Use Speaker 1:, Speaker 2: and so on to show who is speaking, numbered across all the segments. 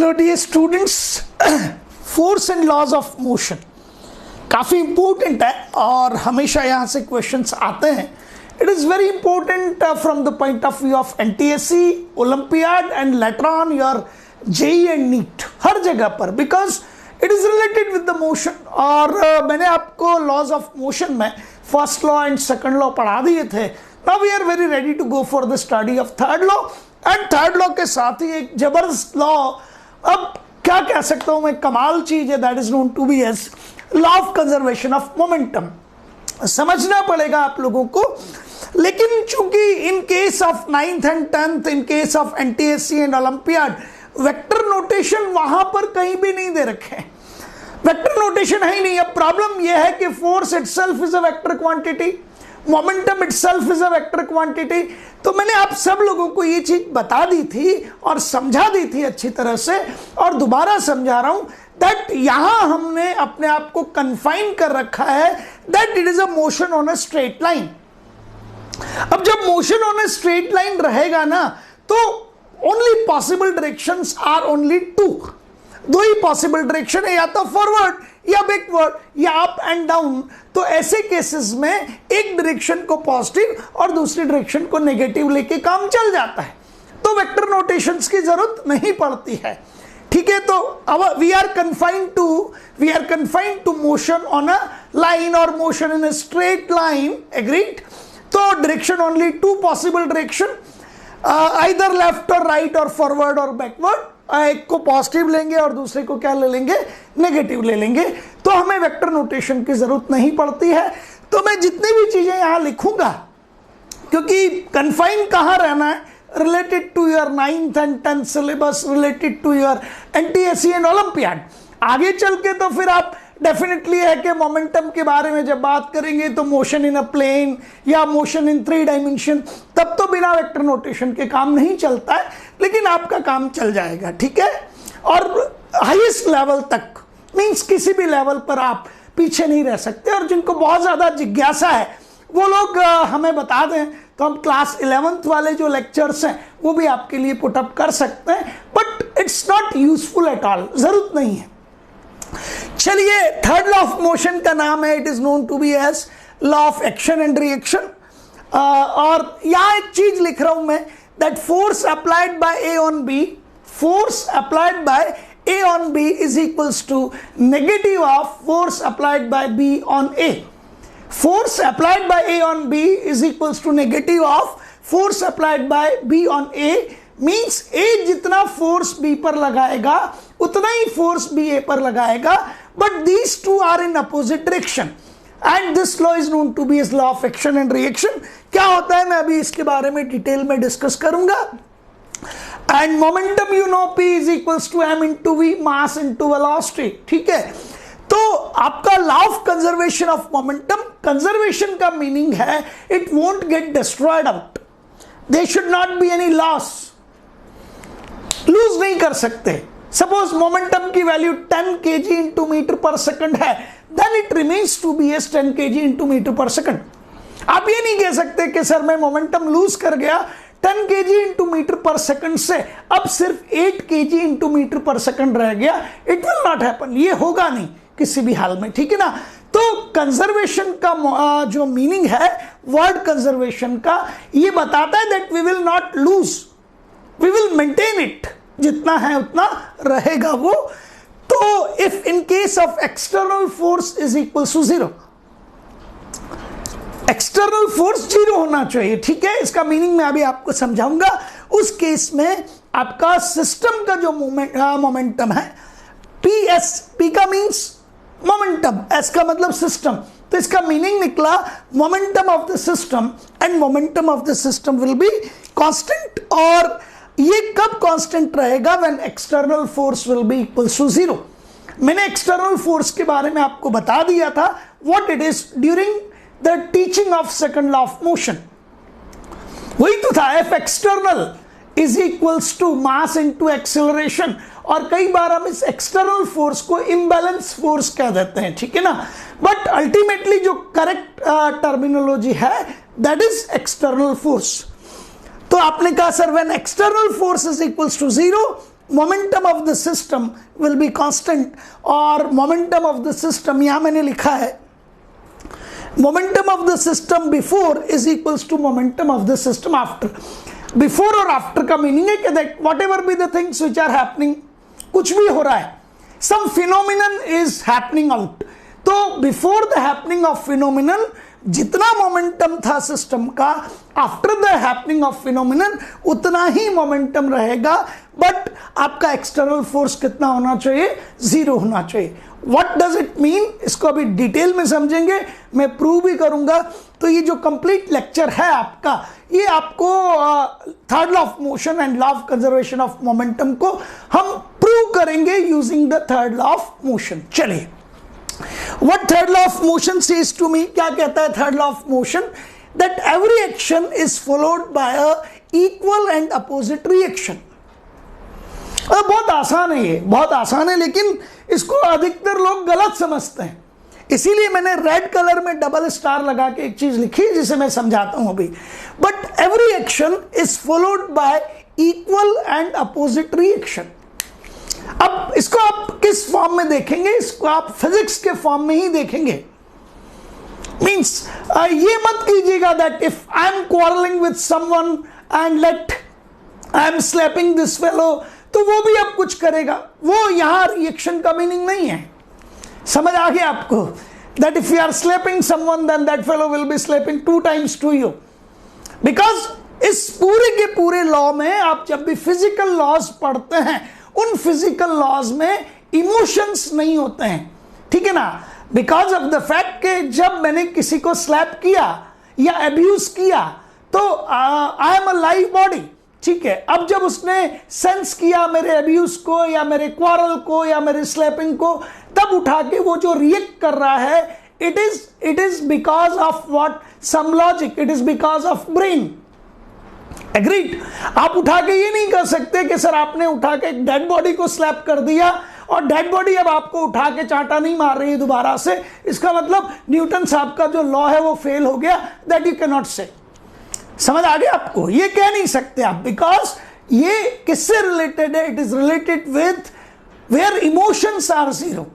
Speaker 1: Hello dear students, force and laws of motion काफ़ी important है और हमेशा यहाँ से क्वेश्चंस आते हैं. It is very important from the point of view of NTSE, olympiad and later on your JEE and NEET, हर जगह पर, because it is related with the motion. और मैंने आपको लॉज ऑफ मोशन में first law and second law पढ़ा दिए थे. Now we are very ready to go for the study of third law. And third law के साथ ही एक जबरदस्त लॉ, अब क्या कह सकता हूं मैं, कमाल चीज है, that is known to be as law of conservation of momentum. समझना पड़ेगा आप लोगों को. लेकिन चूंकि in case of 9th and 10th, in case of NTSC and olympiad, vector notation वहां पर कहीं भी नहीं दे रखे हैं. वेक्टर नोटेशन है ही नहीं. अब प्रॉब्लम यह है कि force itself is a vector quantity, momentum itself is a vector quantity. तो मैंने आप सब लोगों को ये चीज बता दी थी और समझा दी थी अच्छी तरह से, और दोबारा समझा रहा हूं दैट यहां हमने अपने आप को कन्फाइन कर रखा है that it is a motion on a straight line. अब जब motion on a straight line रहेगा ना, तो only possible directions are only two. दो ही पॉसिबल डायरेक्शन है, या तो फॉरवर्ड या बैकवर्ड या अप एंड डाउन. तो ऐसे केसेस में एक डायरेक्शन को पॉजिटिव और दूसरी डायरेक्शन को नेगेटिव लेके काम चल जाता है, तो वेक्टर नोटेशंस की जरूरत नहीं पड़ती है. ठीक है, तो अब we are confined to motion on a line और motion in a straight line. Agreed. तो direction only two possible direction, either left or right or forward or backward. एक को पॉजिटिव लेंगे और दूसरे को क्या ले लेंगे, नेगेटिव ले लेंगे. तो हमें वेक्टर नोटेशन की जरूरत नहीं पड़ती है. तो मैं जितनी भी चीजें यहां लिखूंगा, क्योंकि कन्फाइन कहां रहना है, related to your 9th and 10th syllabus, related to your NTSC and olympiad. आगे चल के तो फिर आप डेफिनेटली है कि मोमेंटम के बारे में जब बात करेंगे तो मोशन इन अ प्लेन या मोशन इन 3 डायमेंशन, तब तो बिना वेक्टर नोटेशन के काम नहीं चलता है, लेकिन आपका काम चल जाएगा. ठीक है. और हाईएस्ट लेवल तक, मींस किसी भी लेवल पर आप पीछे नहीं रह सकते. और जिनको बहुत ज्यादा जिज्ञासा है वो लोग हमें बता दें, तो हम क्लास 11th वाले जो लेक्चर्स हैं वो भी आपके लिए पुटअप कर सकते हैं. But it's not useful at all, जरूरत नहीं है. चलिए, थर्ड लॉ ऑफ मोशन का नाम है, it is known to be as law of action and reaction. और यहां एक चीज लिख रहा हूं मैं, that force applied by A on B, force applied by A on B is equals to negative of force applied by B on A. Force applied by A on B is equals to negative of force applied by B on A. Means A जितना force B पर लगाएगा उतना ही force B A पर लगाएगा, but these two are in opposite direction. And this law is known to be as law of action and reaction. क्या होता है मैं अभी इसके बारे में डिटेल में डिस्कस करूंगा. And momentum you know, P is equals to m into V, mass into velocity. ठीक है. तो आपका law of conservation of momentum, conservation का मीनिंग है it won't get destroyed out, there should not be any loss. Lose नहीं कर सकते. Suppose momentum की value 10 kg into metre per second है, then it remains to be as 10 kg into metre per second. आप ये नहीं कह सकते कि सर मैं मोमेंटम लूज कर गया 10 kg into metre per second से, अब सिर्फ 8 kg into metre per second रह गया. इट विल नॉट हैपन, ये होगा नहीं किसी भी हाल में. ठीक है ना. तो कंजर्वेशन का जो मीनिंग है वर्ड कंजर्वेशन का, ये बताता है that we will not lose, we will maintain it, जितना है उतना रहेगा वो. तो if in case of external force is equal to 0, external force 0 होना चाहिए. ठीक है. इसका मीनिंग मैं अभी आपको समझाऊंगा. उस केस में आपका सिस्टम का जो मोमेंटम है, P का मीन्स मोमेंटम, S का मतलब सिस्टम, तो इसका मीनिंग निकला momentum of the system, and momentum of the system will be constant. और ये कब कांस्टेंट रहेगा, when external force will be equal to 0. मैंने एक्सटर्नल फोर्स के बारे में आपको बता दिया था what it is during the teaching of second law of motion. वही तो था, F external is equals to mass into acceleration. और कई बार हम इस एक्सटर्नल फोर्स को इम्बैलेंस फोर्स कह देते हैं. ठीक है ना. बट अल्टीमेटली जो करेक्ट टर्मिनोलॉजी है दैट इज एक्सटर्नल फोर्स. तो आपने कहा sir when external force is equals to 0, momentum of the system will be constant, और मोमेंटम ऑफ द सिस्टम यहां मैंने लिखा है momentum of the system before is equals to momentum of the system after. Before और after का meaning है कि that whatever be the things which are happening, कुछ भी हो रहा है, some phenomenon is happening out, तो before the happening of phenomenon जितना मोमेंटम था सिस्टम का, after the happening of phenomenon उतना ही मोमेंटम रहेगा, बट आपका एक्सटर्नल फोर्स कितना होना चाहिए? जीरो होना चाहिए. What does it mean? इसको अभी डिटेल में समझेंगे, मैं प्रूव भी करूंगा. तो ये जो कंप्लीट लेक्चर है आपका, ये आपको third law of motion and law of conservation of momentum को हम प्रूव करेंगे using the third law of motion. चलिए, what third law of motion says to me? क्या कहता है third law of motion? That every action is followed by a equal and opposite reaction. बहुत आसान है, ये बहुत आसान है, लेकिन इसको अधिकतर लोग गलत समझते हैं. इसीलिए मैंने रेड कलर में डबल स्टार लगा के एक चीज लिखी जिसे मैं समझाता हूं अभी. But every action is followed y equal and opposite reaction. अब इसको आप किस फॉर्म में देखेंगे? इसको आप फिजिक्स के फॉर्म में ही देखेंगे. मींस ये मत कीजिएगा that if I am quarrelling with someone and let I am slapping this fellow, तो वो भी अब कुछ करेगा. वो यहां रिएक्शन का मीनिंग नहीं है. समझ आ गया आपको? That if you are slapping someone then that fellow will be slapping 2 times to you. Because इस पूरे के पूरे लॉ में आप जब भी फिजिकल लॉज पढ़ते हैं, उन फिजिकल लॉज में इमोशंस नहीं होते हैं. ठीक है ना? बिकॉज ऑफ द फैक्ट कि जब मैंने किसी को स्लैप किया या अब्यूज किया तो I am a live body. ठीक है, अब जब उसने सेंस किया मेरे अब्यूज को या मेरे क्वारल को या मेरे स्लैपिंग को, तब उठा के वो जो रिएक्ट कर रहा है, it is because of what? Some logic. It is because of brain. Agreed? आप उठा के ये नहीं कर सकते कि सर आपने उठा के एक डेड बॉडी को स्लैप कर दिया और डेड बॉडी अब आपको उठा के चांटा नहीं मार रही है दोबारा से, इसका मतलब न्यूटन साहब का जो लॉ है वो फेल हो गया. दैट यू कैन नॉट से. समझ आ गया आपको? ये कह नहीं सकते आप, बिकॉज ये किससे रिलेटेड है? It is related with where emotions are zero.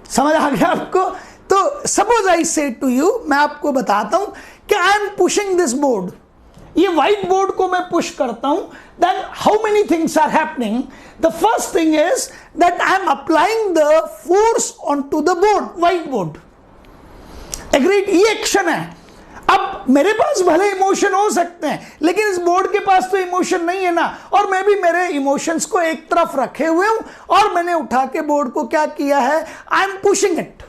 Speaker 1: समझ आ गया आपको? तो सपोज आई से टू यू, मैं आपको बताता हूं कि I am pushing this board. ये व्हाइट बोर्ड को मैं पुश करता हूं, then how many things are happening? The first thing is that I am applying the force on to the board, white board. Agreed? ये action है. अब मेरे पास भले इमोशन हो सकते हैं, लेकिन इस बोर्ड के पास तो इमोशन नहीं है ना, और मैं भी मेरे इमोशंस को एक तरफ रखे हुए हूं और मैंने उठा के बोर्ड को क्या किया है? आई एम पुशिंग इट.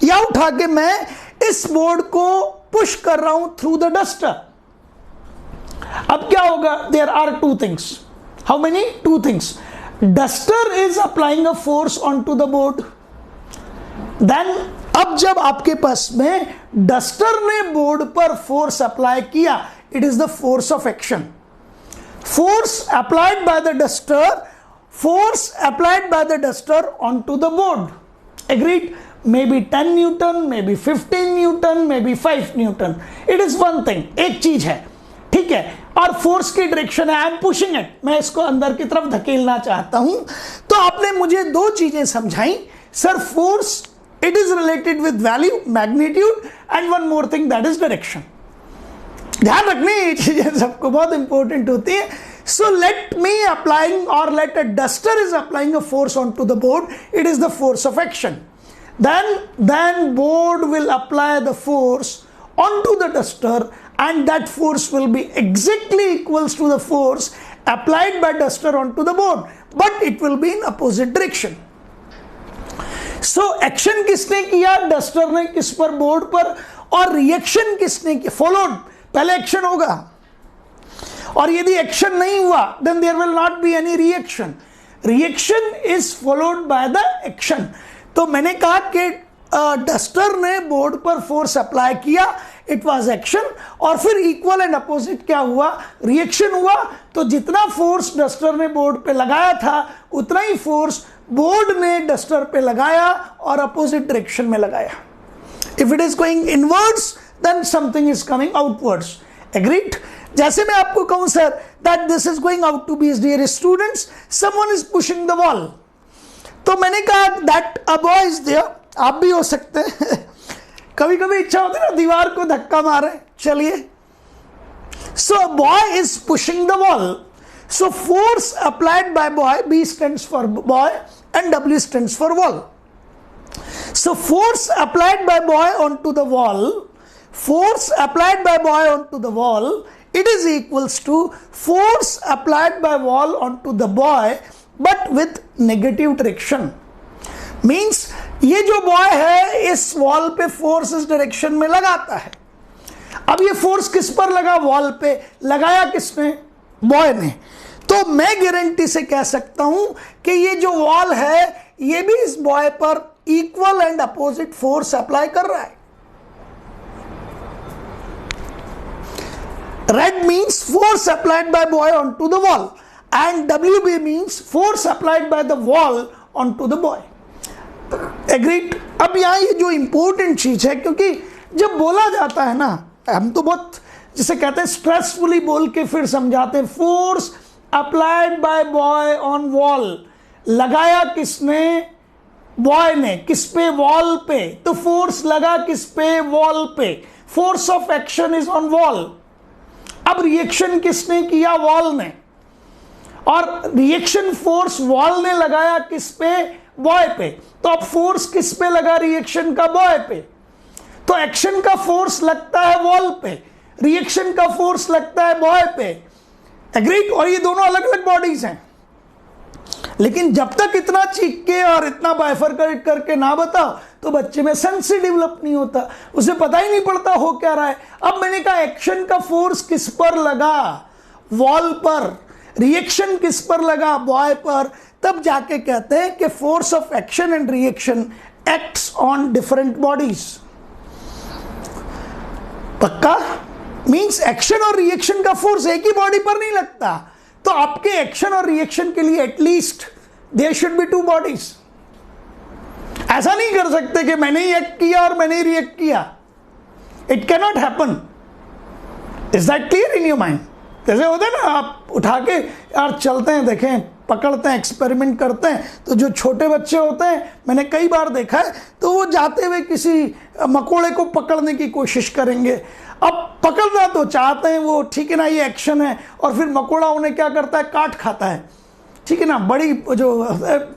Speaker 1: या उठा के मैं इस बोर्ड को पुश कर रहा हूं थ्रू द डस्टर. अब क्या होगा? There are 2 things. How many? 2 things. Duster is applying a force on to the board. Then अब जब आपके पास में डस्टर ने बोर्ड पर फोर्स अप्लाई किया, it is the force of action. Force applied by the duster, force applied by the duster on to the board. Agreed? May be 10 Newton, may be 15 Newton, may be 5 Newton. It is one thing, एक चीज है. ठीक है, और force की direction है आई am pushing it, मैं इसको अंदर की तरफ धकेलना चाहता हूं. तो आपने मुझे 2 चीजें समझाई. Sir force it is related with value, magnitude, and one more thing that is direction. ध्यान रखने ये चीजें सबको बहुत इंपॉर्टेंट होती है. सो लेट मी अप्लाइंग और let a duster is applying a force on to the board, it is the force of action. then board will apply the force onto the duster, and that force will be exactly equals to the force applied by duster onto the board, but it will be in opposite direction. So action किसने किया? Duster ने. किस पर? Board पर. और reaction किसने किया? Followed. पहले एक्शन होगा, और यदि एक्शन नहीं हुआ then there will not be any reaction. Reaction is followed by the action. तो मैंने कहा कि डस्टर ने बोर्ड पर फोर्स अप्लाई किया, इट वाज एक्शन, और फिर इक्वल एंड अपोजिट क्या हुआ? रिएक्शन हुआ. तो जितना फोर्स डस्टर ने बोर्ड पे लगाया था, उतना ही फोर्स बोर्ड ने डस्टर पे लगाया और अपोजिट डायरेक्शन में लगाया. If it is going inwards then something is coming outwards. Agreed? जैसे मैं आपको कहूं sir that this is going out to be dear students, someone is pushing the wall, तो मैंने कहा that a boy is there, आप भी हो सकते हैं कभी कभी इच्छा होती है ना दीवार को धक्का मारे, चलिए, so a boy is pushing the wall, so force applied by boy, B stands for boy and W stands for wall. So force applied by boy onto the wall, it is equals to force applied by wall onto the boy but with negative direction. Means ये जो boy है इस wall पे force इस direction में लगाता है। अब ये फोर्स किस पर लगा? वॉल पे। लगाया किसने? बॉय ने। तो मैं गारंटी से कह सकता हूं कि ये जो वॉल है ये भी इस बॉय पर equal and opposite force apply कर रहा है। Red means force applied by boy on to the wall and WB means force applied by the wall on to the boy. Agreed? अब यहां ये जो इंपॉर्टेंट चीज है, क्योंकि जब बोला जाता है ना, हम तो बहुत जिसे कहते हैं स्ट्रेसफुली बोल के फिर समझाते हैं, force applied by boy on wall, लगाया किसने? बॉय ने। किस पे? वॉल पे। तो फोर्स लगा किस पे? वॉल पे। Force of action is on wall. अब रिएक्शन किसने किया? वॉल ने। और रिएक्शन फोर्स वॉल ने लगाया किस पे? बॉय पे। तो अब फोर्स किस पे लगा? रिएक्शन का बॉय पे। तो एक्शन का फोर्स लगता है वॉल पे, रिएक्शन का फोर्स लगता है बॉय पे। एग्रीड? और ये दोनों अलग अलग बॉडीज हैं, लेकिन जब तक इतना चीख के और इतना बाइफरकेट करके ना बताओ तो बच्चे में सेंस ही डेवलप नहीं होता, उसे पता ही नहीं पड़ता हो क्या रहा है। अब मैंने कहा एक्शन का फोर्स किस पर लगा? वॉल पर। रिएक्शन किस पर लगा? बॉय पर। तब जाके कहते हैं कि force of action and reaction acts on different bodies. पक्का? मींस एक्शन और रिएक्शन का फोर्स एक ही बॉडी पर नहीं लगता, तो आपके एक्शन और रिएक्शन के लिए at least there should be two bodies. ऐसा नहीं कर सकते कि मैंने ही एक्ट किया और मैंने ही रिएक्ट किया, it can not happen. Is that clear in your mind? जैसे होता है ना, आप उठा के यार चलते हैं, देखें, पकड़ते हैं, एक्सपेरिमेंट करते हैं, तो जो छोटे बच्चे होते हैं, मैंने कई बार देखा है, तो वो जाते हुए किसी मकोड़े को पकड़ने की कोशिश करेंगे। अब पकड़ना तो चाहते हैं वो, ठीक है ना, ये एक्शन है, और फिर मकोड़ा उन्हें क्या करता है? काट खाता है, ठीक है ना, बड़ी जो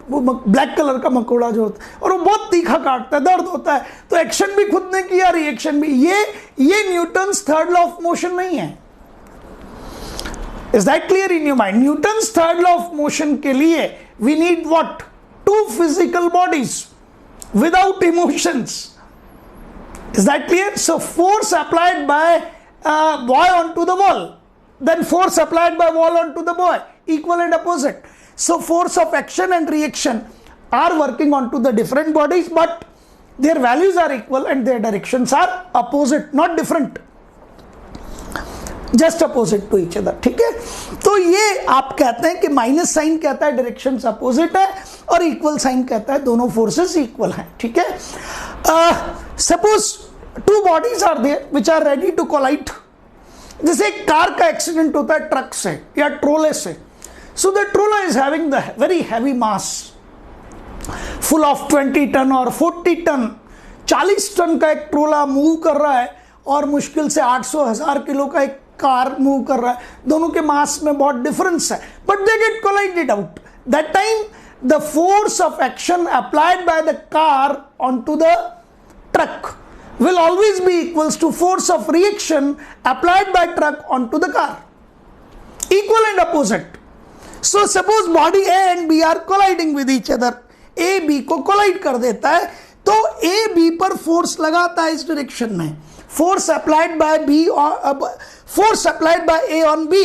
Speaker 1: ब्लैक कलर का मकोड़ा जो होता है, और वो बहुत तीखा काटता है, दर्द होता है। तो एक्शन भी खुद ने किया, रिएक्शन भी। ये Newton's third law of motion नहीं है। Is that clear in your mind? Newton's third law of motion के लिए we need what? Two physical bodies without emotions. Is that clear? So force applied by boy onto the wall, then force applied by wall onto the boy, equal and opposite. So force of action and reaction are working onto the different bodies, but their values are equal and their directions are opposite, not different, just opposite to each other. ठीक है? तो ये आप कहते हैं कि minus sign कहता है डायरेक्शंस अपोजिट है, और इक्वल साइन कहता है दोनों फोर्सेस इक्वल हैं। ठीक है? Suppose two bodies are there which are ready to collide. जैसे एक कार का एक्सीडेंट होता है ट्रक से या ट्रोले से, सो द ट्रोला is having the very heavy mass, full of 20 ton और 40 टन, 40 टन का एक ट्रोला मूव कर रहा है, और मुश्किल से 800,000 किलो का एक कार मूव कर रहा है। दोनों के मास में बहुत डिफरेंस है, but they get collided out. That time the force of action applied by the car onto the truck will always be equals to force of reaction applied by truck onto the car, equal and opposite. So suppose body A and B are colliding with each other, A B को collide कर देता है, तो A B पर force लगाता है इस direction में, फोर्स अप्लाइड बाय B और force applied bye A on B,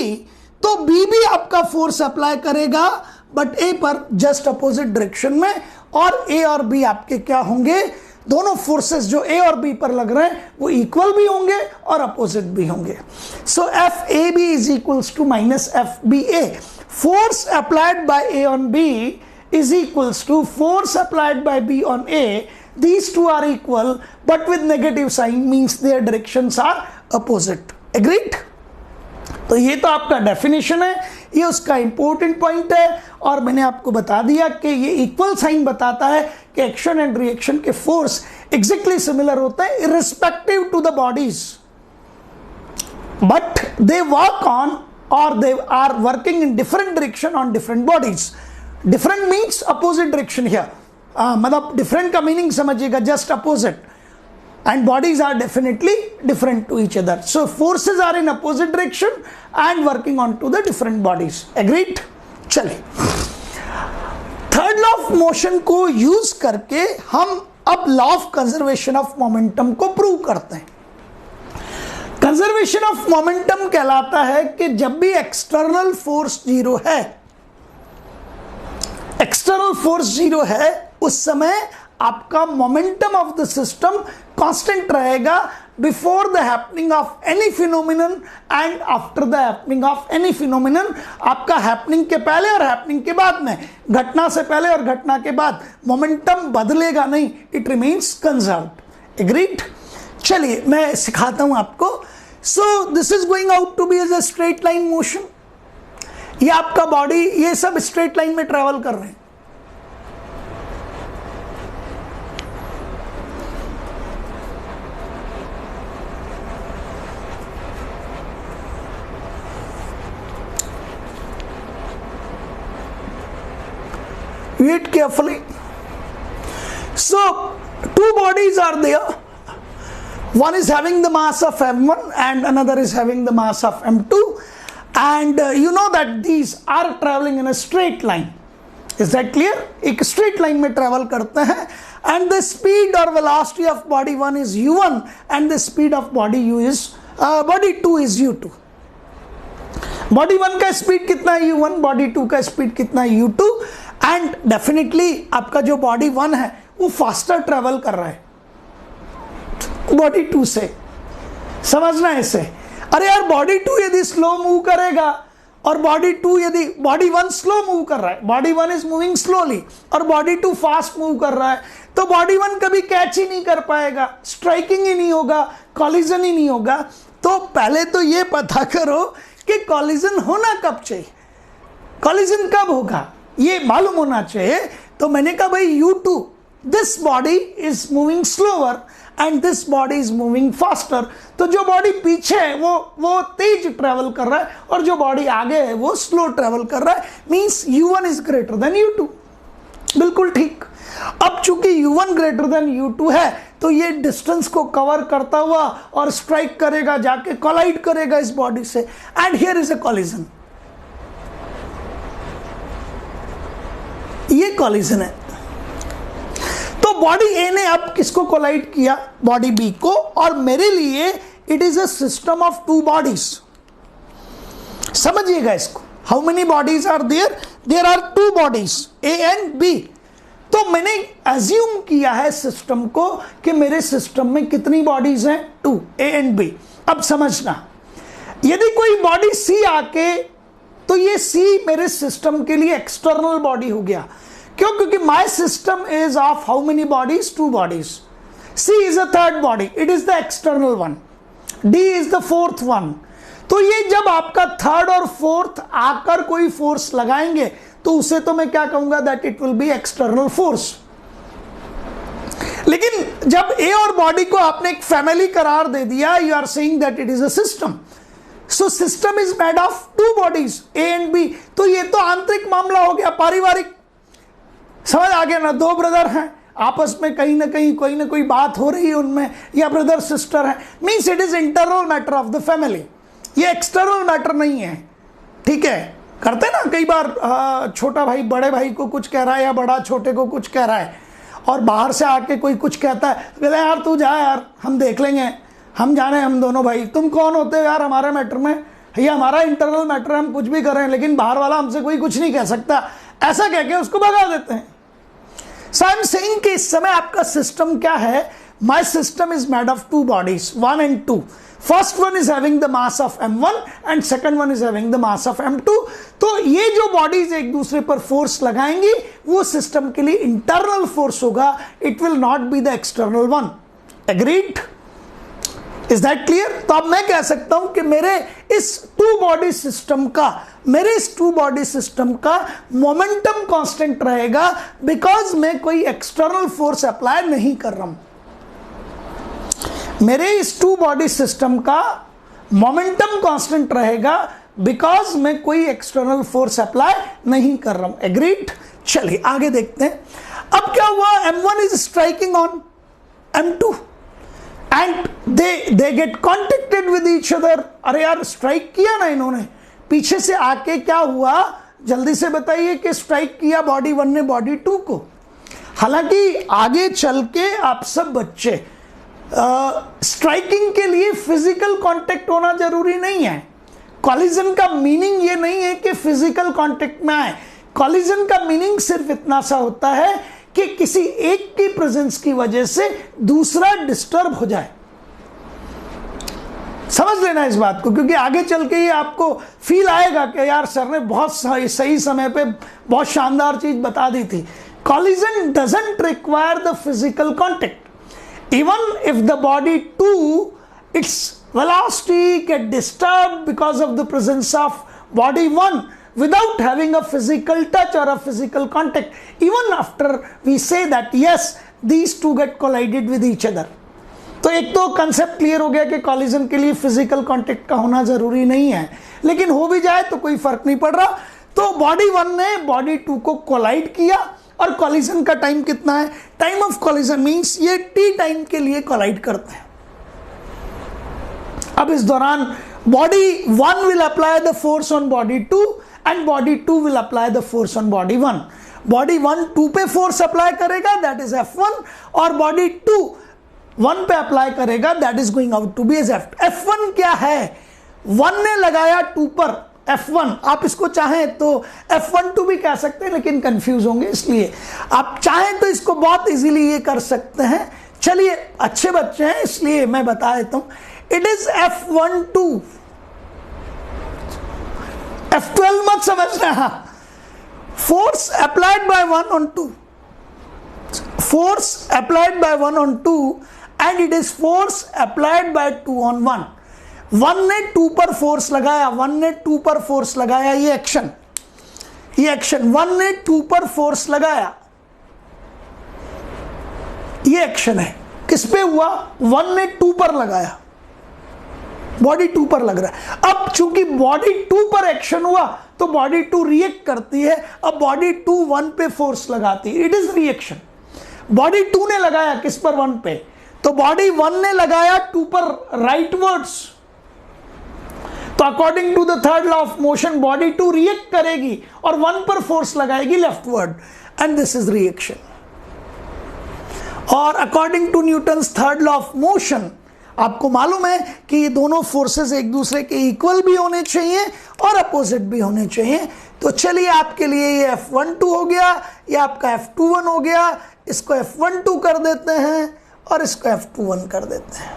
Speaker 1: तो B भी आपका फोर्स अप्लाई करेगा बट ए पर जस्ट अपोजिट डायरेक्शन में, और ए और बी आपके क्या होंगे? दोनों फोर्सेस जो ए और बी पर लग रहे हैं वो इक्वल भी होंगे और अपोजिट भी होंगे। So F A B is equals to minus F B A. Force applied by A on B is equals to force applied by B on A. These two are equal but with negative sign, means their directions are opposite. Agreed? तो ये तो आपका definition है, ये उसका important point है। और मैंने आपको बता दिया कि ये इक्वल साइन बताता है कि एक्शन एंड रिएक्शन के फोर्स एग्जैक्टली सिमिलर होते हैं irrespective to the bodies, but they work on और they are working in different direction on different bodies. Different means opposite direction here. मतलब different का meaning समझिएगा, just opposite. And bodies are definitely different to each other. So forces are in opposite direction and working on to the different bodies. Agreed? चलिए, third law of motion को use करके हम अब law of conservation of momentum को prove करते हैं। Conservation of momentum कहलाता है कि जब भी एक्सटर्नल फोर्स जीरो है, एक्सटर्नल फोर्स जीरो है, उस समय आपका momentum of the system constant रहेगा before the happening of any phenomenon and after the happening of any phenomenon. आपका हैपनिंग के पहले और हैपनिंग के बाद में, घटना से पहले और घटना के बाद मोमेंटम बदलेगा नहीं, इट रिमेन्स कंजर्व्ड। एग्रीड? चलिए मैं सिखाता हूं आपको। So this is going out to be as a straight line motion. ये आपका बॉडी, ये सब स्ट्रेट लाइन में ट्रेवल कर रहे हैं। Read carefully. So two bodies are there. One is having the mass of m1 and another is having the mass of m2, and you know that these are traveling in a straight line. Is that clear? एक straight line में travel करते हैं, and the speed or velocity of body 1 is u1 and the speed of body 2 is u2. Body 1 का speed कितना है u1, body 2 का speed कितना है u2, एंड डेफिनेटली आपका जो बॉडी 1 है वो फास्टर ट्रेवल कर रहा है बॉडी 2 से। समझना है इसे। अरे यार, बॉडी 2 यदि स्लो मूव करेगा और बॉडी 2 यदि बॉडी 1 स्लो मूव कर रहा है, बॉडी 1 इज मूविंग स्लोली और बॉडी 2 फास्ट मूव कर रहा है, तो बॉडी 1 कभी कैच ही नहीं कर पाएगा, स्ट्राइकिंग ही नहीं होगा, कॉलिजन ही नहीं होगा। तो पहले तो ये पता करो कि कॉलिजन होना कब चाहिए, कॉलिजन कब होगा, ये मालूम होना चाहिए। तो मैंने कहा भाई u2, this body is moving slower and this body is moving faster. तो जो बॉडी पीछे है वो तेज ट्रेवल कर रहा है और जो बॉडी आगे है वो स्लो ट्रेवल कर रहा है, means u1 is greater than u2। बिल्कुल ठीक। अब चूंकि u1 ग्रेटर देन u2 है तो ये डिस्टेंस को कवर करता हुआ और स्ट्राइक करेगा, जाके कोलाइड करेगा इस बॉडी से, and here is a collision. ये कॉलिजन है। तो बॉडी ए ने अब किसको कोलाइड किया, बॉडी बी को, और मेरे लिए it is a system of two bodies. समझिएगा इसको। How many bodies are there? There are two bodies, A and B. तो मैंने एज्यूम किया है सिस्टम को कि मेरे सिस्टम में कितनी बॉडीज हैं, 2, ए एंड बी। अब समझना, यदि कोई बॉडी सी आके, तो ये सी मेरे सिस्टम के लिए एक्सटर्नल बॉडी हो गया। क्यों? क्योंकि my system is of how many bodies, 2 bodies. C is a third body, it is the external one. D is the fourth one. तो ये जब आपका थर्ड और फोर्थ आकर कोई फोर्स लगाएंगे तो उसे तो मैं क्या कहूंगा, that it will B external force. लेकिन जब ए और बॉडी को आपने एक फैमिली करार दे दिया, you are saying that it is a system. So system is made of 2 bodies, A and B. तो ये तो आंतरिक मामला हो गया, पारिवारिक। समझ आ गया ना? 2 ब्रदर हैं, आपस में कहीं ना कहीं कोई ना कोई बात हो रही है उनमें, या ब्रदर सिस्टर है, means it is internal matter of the family. ये एक्सटर्नल मैटर नहीं है। ठीक है? करते ना कई बार, छोटा भाई बड़े भाई को कुछ कह रहा है या बड़ा छोटे को कुछ कह रहा है, और बाहर से आके कोई कुछ कहता है, कहते हैं यार तू जा यार, हम देख लेंगे, हम जाने, हम दोनों भाई। तुम कौन होते हो यार हमारे मैटर में? ये हमारा इंटरनल मैटर है, हम कुछ भी करें, लेकिन बाहर वाला हमसे कोई कुछ नहीं कह सकता। ऐसा कह के उसको भगा देते हैं। सो आई एम सेइंग कि इस समय आपका सिस्टम क्या है? My system is made of 2 bodies, 1 and 2। First one is having the mass of m1 and second one is having the mass of m2। तो ये जो बॉडीज एक दूसरे पर फोर्स लगाएंगी वो सिस्टम के लिए इंटरनल फोर्स होगा, it will not be the external one. Agreed? Is that clear? तो अब मैं कह सकता हूं कि मेरे इस टू बॉडी सिस्टम का मोमेंटम कांस्टेंट रहेगा बिकॉज मैं कोई एक्सटर्नल फोर्स अप्लाई नहीं कर रहा हूं। मेरे इस टू बॉडी सिस्टम का मोमेंटम कांस्टेंट रहेगा बिकॉज मैं कोई एक्सटर्नल फोर्स अप्लाई नहीं कर रहा हूं। एग्रीड? चलिए आगे देखते हैं। अब क्या हुआ, M1 is striking on M2 and they get contacted with each other. अरे यार स्ट्राइक किया ना इन्होंने, पीछे से आके क्या हुआ जल्दी से बताइए कि स्ट्राइक किया बॉडी 1 ने बॉडी 2 को। हालांकि आगे चल के आप सब बच्चे स्ट्राइकिंग के लिए फिजिकल कांटेक्ट होना जरूरी नहीं है। कॉलिजन का मीनिंग ये नहीं है कि फिजिकल कांटेक्ट में आए। कॉलिजन का मीनिंग सिर्फ इतना सा होता है कि किसी एक की प्रेजेंस की वजह से दूसरा डिस्टर्ब हो जाए। समझ लेना इस बात को, क्योंकि आगे चल के ये आपको फील आएगा कि यार सर ने बहुत सही समय पे बहुत शानदार चीज बता दी थी। Collision doesn't require the physical contact even if the body 2 its velocity get disturbed because of the presence of body 1 without having a physical touch or a physical contact, even after we say that yes these two get collided with each other। तो एक तो concept clear हो गया कि collision के लिए physical contact का होना जरूरी नहीं है, लेकिन हो भी जाए तो कोई फर्क नहीं पड़ रहा। तो बॉडी 1 ने बॉडी 2 को कोलाइड किया और कॉलिजन का टाइम कितना है, टाइम ऑफ कॉलिजन मींस ये टी टाइम के लिए कोलाइड करते हैं। अब इस दौरान body 1 will apply the force on body 2 and body 2 will apply the force on body 1। Body 1 2 पे फोर्स अप्लाई करेगा दैट इज F1 और बॉडी 2 1 पे अप्लाई करेगा that is going out to be as F1 क्या है, 1 ने लगाया 2 पर F1, आप इसको चाहें तो F12 भी कह सकते हैं लेकिन कंफ्यूज होंगे, इसलिए आप चाहें तो इसको बहुत इजीली ये कर सकते हैं। चलिए अच्छे बच्चे हैं इसलिए मैं बता देता हूं, इट इज F12। F12 मत समझना। Force applied bye 1 on 2, force applied bye 1 on 2 and it is force applied bye 2 on 1। 1 ने 2 पर फोर्स लगाया, 1 ने 2 पर फोर्स लगाया, ये एक्शन 1 ने 2 पर फोर्स लगाया, ये एक्शन है। किस पे हुआ, 1 ने 2 पर लगाया, बॉडी 2 पर लग रहा है। अब चूंकि बॉडी 2 पर एक्शन हुआ तो बॉडी 2 रिएक्ट करती है। अब बॉडी 2 1 पे फोर्स लगाती है, इट इज रिएक्शन। बॉडी 2 ने लगाया किस पर, 1 पे, तो बॉडी 1 ने लगाया 2 पर राइटवर्ड्स, तो according to the third law of motion body 2 react करेगी और 1 पर फोर्स लगाएगी leftward and this is reaction. और according to Newton's third law of motion आपको मालूम है कि ये दोनों फोर्सेस एक दूसरे के इक्वल भी होने चाहिए और अपोजिट भी होने चाहिए। तो चलिए आपके लिए ये F12 हो गया, ये आपका F21 हो गया, इसको F12 कर देते हैं और इसको F21 कर देते हैं।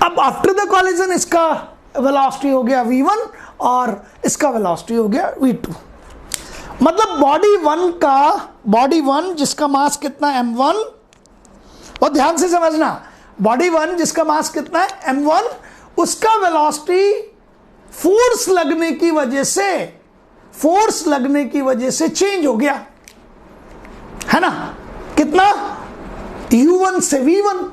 Speaker 1: अब आफ्टर द कॉलिजन इसका वेलोसिटी हो गया V1 और इसका वेलोसिटी हो गया V2। मतलब बॉडी 1 जिसका मास कितना है M1, और ध्यान से समझना, बॉडी 1 जिसका मास कितना है M1, उसका वेलोसिटी फोर्स लगने की वजह से चेंज हो गया, है ना? कितना, U1 से V1,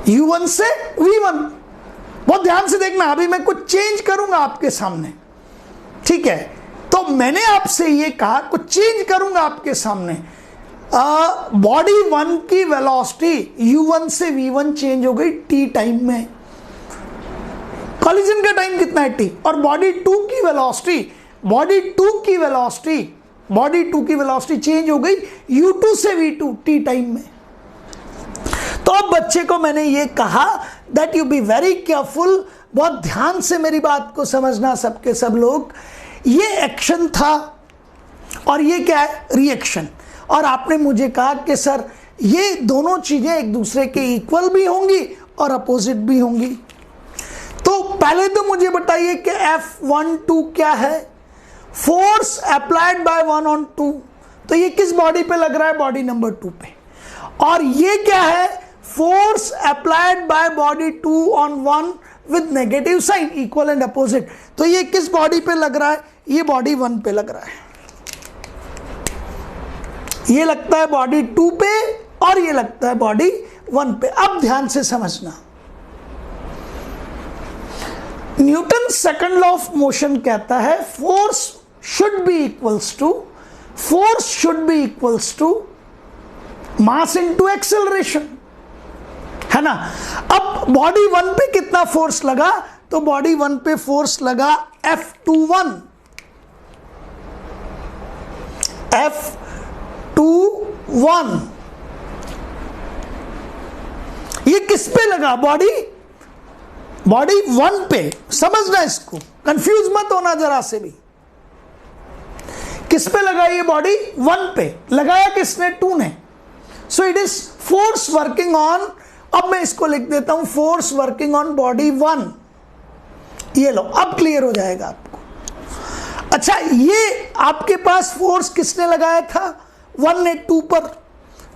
Speaker 1: U1 से V1। बहुत ध्यान से देखना, अभी मैं कुछ चेंज करूंगा आपके सामने, ठीक है? तो मैंने आपसे ये कहा कुछ चेंज करूंगा आपके सामने। बॉडी 1 की वेलोसिटी U1 से V1 चेंज हो गई T टाइम में। कॉलिजन का टाइम कितना है T, और बॉडी 2 की वेलोसिटी चेंज हो गई U2 से V2 T टाइम में। तो अब बच्चे को मैंने ये कहा that you be very careful, बहुत ध्यान से मेरी बात को समझना सबके सब लोग। ये एक्शन था और ये क्या है, रिएक्शन। और आपने मुझे कहा कि सर ये दोनों चीजें एक दूसरे के इक्वल भी होंगी और अपोजिट भी होंगी। तो पहले तो मुझे बताइए कि F12 क्या है, फोर्स अप्लाइड बाय 1 ऑन 2। तो ये किस बॉडी पे लग रहा है, बॉडी नंबर 2 पे। और ये क्या है, force applied by body 2 on 1 with negative sign, equal and opposite. तो ये किस बॉडी पे लग रहा है? ये बॉडी 1 पे लग रहा है, ये लगता है बॉडी 2 पे और ये लगता है बॉडी 1 पे। अब ध्यान से समझना, Newton second law of motion कहता है force should be equals to mass into acceleration, है ना। अब बॉडी 1 पे कितना फोर्स लगा? तो बॉडी 1 पे फोर्स लगा F21। ये किस पे लगा? बॉडी 1 पे। समझना, इसको कंफ्यूज मत होना जरा से भी। किस पे लगा? ये बॉडी 1 पे लगाया किसने? 2 ने। So it is force working on, अब मैं इसको लिख देता हूं, फोर्स वर्किंग ऑन बॉडी 1। ये लो, अब क्लियर हो जाएगा आपको। अच्छा, ये आपके पास फोर्स किसने लगाया था? 1 ने 2 पर,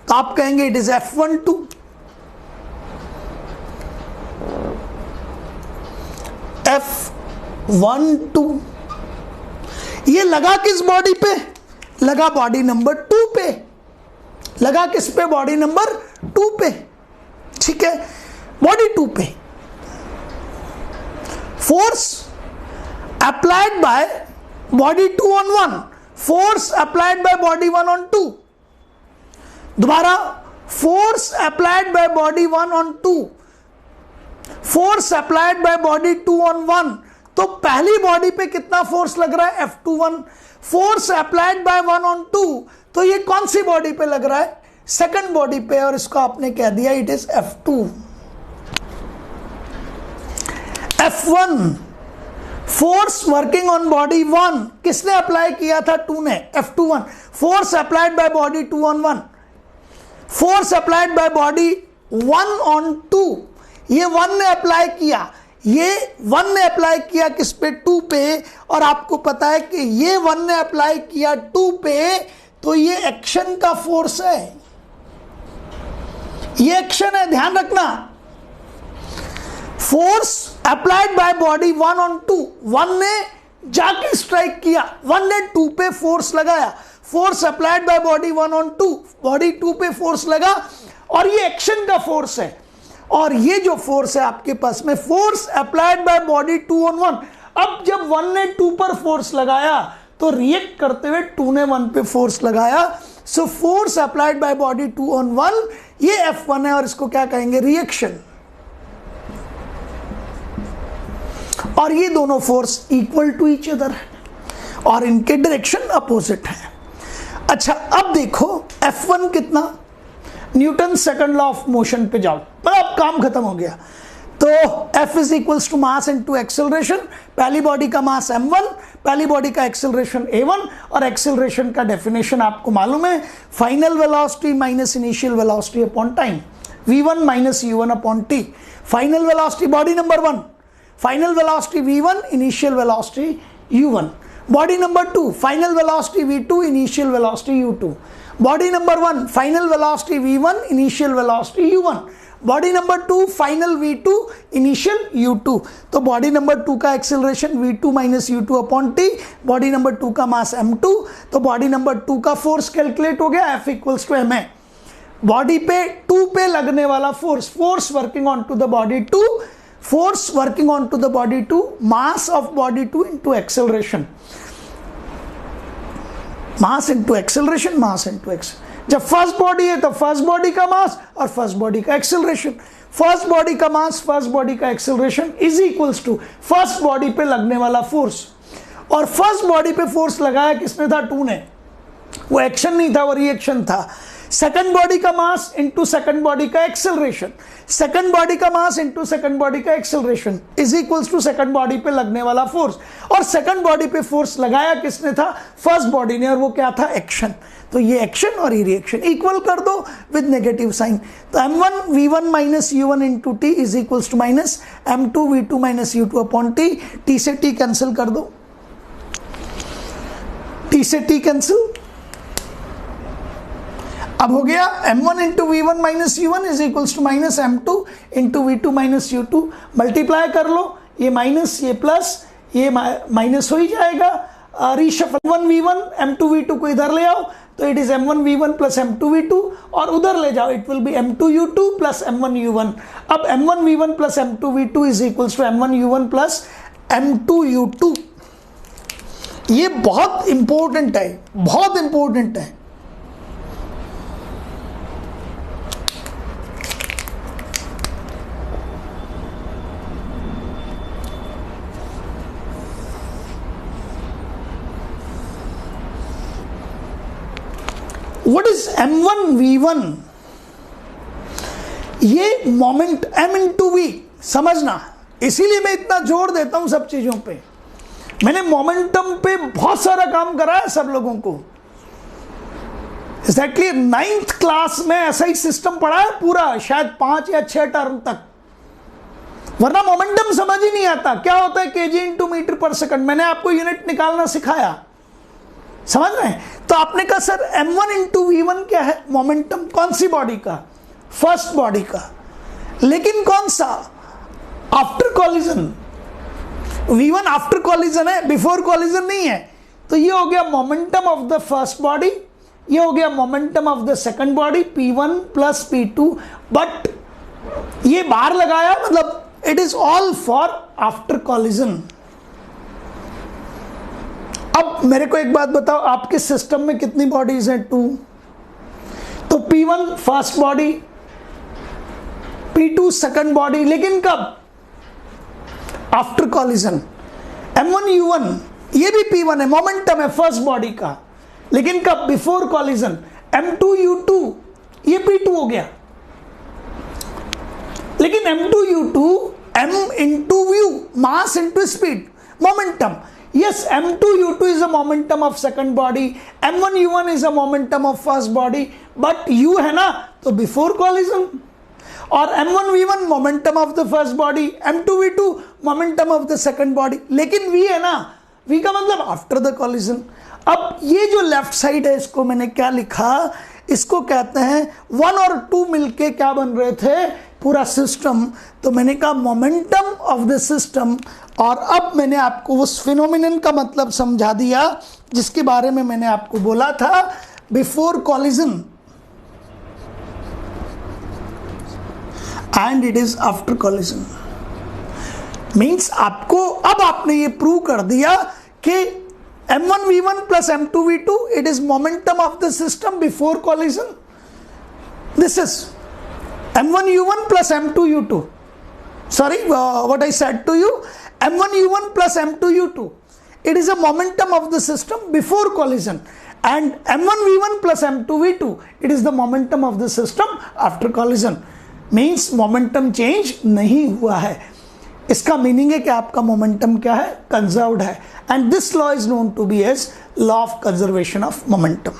Speaker 1: तो आप कहेंगे इट इज F12। F12 ये लगा किस बॉडी पे? लगा बॉडी नंबर 2 पे। लगा किस पे? बॉडी नंबर 2 पे, ठीक है। बॉडी 2 पे force applied by body 2 on 1, force applied by body 1 on 2। दोबारा, force applied by body 1 on 2, force applied by body 2 on 1। तो पहली बॉडी पे कितना फोर्स लग रहा है? F21। Force applied bye 1 on 2, तो ये कौन सी बॉडी पे लग रहा है? सेकंड बॉडी पे, और इसको आपने कह दिया it is F2। F1 force working on body 1 किसने अप्लाई किया था? 2 ने। F21 force applied by body 2 on 1, force applied by body 1 on 2। ये 1 ने अप्लाई किया, ये 1 ने अप्लाई किया किस पे? 2 पे। और आपको पता है कि ये 1 ने अप्लाई किया 2 पे, तो ये एक्शन का फोर्स है, ये एक्शन है, ध्यान रखना। Force applied by body 1 on 2, 1 ने जाके स्ट्राइक किया, 1 ने 2 पे फोर्स लगाया, force applied by body 1 on 2, body 2 पे फोर्स लगा, और ये एक्शन का फोर्स है। और ये जो फोर्स है आपके पास में, force applied by body 2 on 1। अब जब 1 ने 2 पर फोर्स लगाया, तो रिएक्ट करते हुए 2 ने 1 पे फोर्स लगाया। सो force applied by body 2 on 1, ये F1 है, और इसको क्या कहेंगे? रिएक्शन। और ये दोनों force equal to each other है, और इनके डायरेक्शन अपोजिट है। अच्छा, अब देखो F1 कितना? Newton second law of motion पे जाओ, अब काम खत्म हो गया। तो F is equals to mass into acceleration. पहली बॉडी का मास m1, पहली बॉडी का एक्सेलरेशन a1, और एक्सेलरेशन का डेफिनेशन आपको मालूम है, final velocity minus initial velocity upon time, v1 minus u1 upon t। Final velocity body number 1, final velocity v1, initial velocity u1। Body number 2, final velocity v2, initial velocity u2। Body number 1, final velocity v1, initial velocity u1। Body number 2, final v2, initial u2। तो body number 2 का acceleration v2 minus u2 upon t, body number 2 का मास m2। तो body number 2 का force calculate हो गया, F equals to ma। Body पे 2 पे लगने वाला force, force working on to the body 2, force working on to the body 2, mass of body 2 into acceleration, mass into acceleration, mass into acceleration. जब first body है तो first body का mass और first body का acceleration, first body का mass, first body का acceleration is equals to first body पे लगने वाला फोर्स। और फर्स्ट बॉडी पे फोर्स लगाया किसने था? 2 ने। वो एक्शन नहीं था, वो रिएक्शन था। सेकंड बॉडी का मास इंटू सेकंड बॉडी का एक्सेलरेशन, सेकंड बॉडी का मास इंटू सेकंड बॉडी का acceleration is equals to second body पे लगने वाला फोर्स। और सेकंड बॉडी पे फोर्स लगाया किसने था? फर्स्ट बॉडी ने, और वो क्या था? एक्शन। तो ये एक्शन और ये रिएक्शन इक्वल कर दो विद नेगेटिव साइन। तो m1 v1 minus u1 into T is equals to minus m2 v2 minus u2 upon T. T से टी कैंसिल कर दो, टी से टी कैंसिल। अब हो गया m1 इंटू वी1 minus u1 is equals to minus m2 into वी2 minus u2, multiply कर लो, ये माइनस ये प्लस, ये माइनस हो ही जाएगा, रीशफल m1v1 m2v2 को इधर ले आओ तो it is m1v1 plus m2v2, और उधर ले जाओ it will B m2u2 plus m1u1। अब m1v1 plus m2v2 is equals to m1u1 plus m2u2। ये बहुत इंपॉर्टेंट है, बहुत इंपॉर्टेंट है। What is m1v1? ये मोमेंट m इंटू वी, समझना, इसीलिए मैं इतना जोर देता हूं सब चीजों पे। मैंने मोमेंटम पे बहुत सारा काम करा है सब लोगों को। एग्जैक्टली 9th क्लास में ऐसा ही सिस्टम पढ़ा है पूरा, शायद 5 या 6 टर्म तक, वरना मोमेंटम समझ ही नहीं आता। क्या होता है KG into metre per second, मैंने आपको यूनिट निकालना सिखाया, समझ रहे हैं? तो आपने कहा सर m1 इंटू वी1 क्या है? मोमेंटम कौन सी बॉडी का? फर्स्ट बॉडी का, लेकिन कौन सा? After collision. v1 after collision है, बिफोर कॉलिजन नहीं है। तो ये हो गया momentum of the first body, ये हो गया momentum of the second body p1 plus p2, but ये बाहर लगाया, मतलब it is all for after collision. अब मेरे को एक बात बताओ, आपके सिस्टम में कितनी बॉडीज हैं? 2। तो p1 first body, p2 second body, लेकिन कब? After collision. m1u1 ये भी p1 है, मोमेंटम है फर्स्ट बॉडी का, लेकिन कब? Before collision. m2u2 ये p2 हो गया, लेकिन m2u2 m into view, mass into speed, momentum. Yes, m2u2 is a momentum of second body, m1u1 is a momentum of first body, but u है ना तो before collision, और m1v1 momentum of the first body, m2v2 momentum of the second body, लेकिन v है ना, v का मतलब after the collision। अब ये जो लेफ्ट साइड है, इसको मैंने क्या लिखा? इसको कहते हैं 1 और 2 मिलके क्या बन रहे थे? पूरा सिस्टम। तो मैंने कहा मोमेंटम ऑफ द सिस्टम, और अब मैंने आपको उस फिनोमिनन का मतलब समझा दिया जिसके बारे में मैंने आपको बोला था, before collision and it is after collision. Means आपको, अब आपने ये प्रूव कर दिया कि m1v1 plus m2v2 it is momentum of the system before collision. This is m1u1 plus m2u2. Sorry, what I said to you, m1u1 plus m2u2, it is a momentum of the system before collision, and m1v1 plus m2v2, it is the momentum of the system after collision. Means momentum change नहीं हुआ है। इसका meaning है कि आपका momentum क्या है? Conserved है, and this law is known to be as law of conservation of momentum.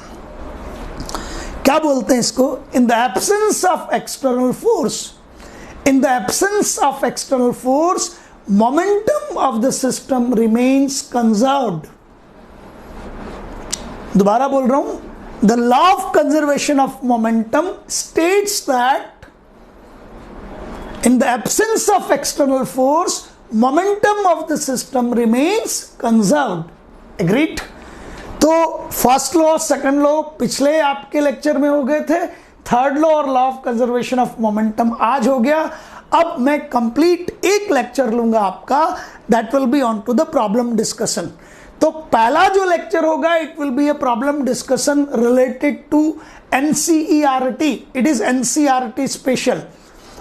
Speaker 1: क्या बोलते हैं इसको? In the absence of external force, in the absence of external force, momentum of the system remains conserved. दोबारा बोल रहा हूं, the law of conservation of momentum states that in the absence of external force, momentum of the system remains conserved. Agreed? तो first law, second law पिछले आपके lecture में हो गए थे, थर्ड लॉ और law of conservation of momentum आज हो गया। अब मैं कंप्लीट एक लेक्चर लूंगा आपका, that will be on to the problem discussion. तो पहला जो लेक्चर होगा, it will be a problem discussion related to NCERT, it is NCERT special.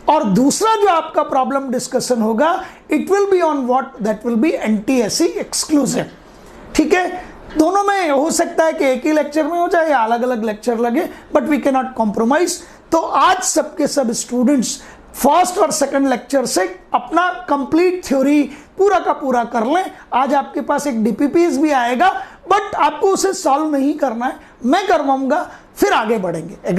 Speaker 1: और दूसरा जो आपका प्रॉब्लम डिस्कशन होगा, it will be on what? That will be NTSE exclusive. ठीक है, दोनों में हो सकता है कि एक ही लेक्चर में हो जाए या अलग अलग लेक्चर लगे, but we can not compromise. तो आज सबके सब स्टूडेंट्स फर्स्ट और सेकंड लेक्चर से अपना कंप्लीट थ्योरी पूरा का पूरा कर लें। आज आपके पास एक DPPs भी आएगा, बट आपको उसे सॉल्व नहीं करना है, मैं करवाऊंगा, फिर आगे बढ़ेंगे। एग्री?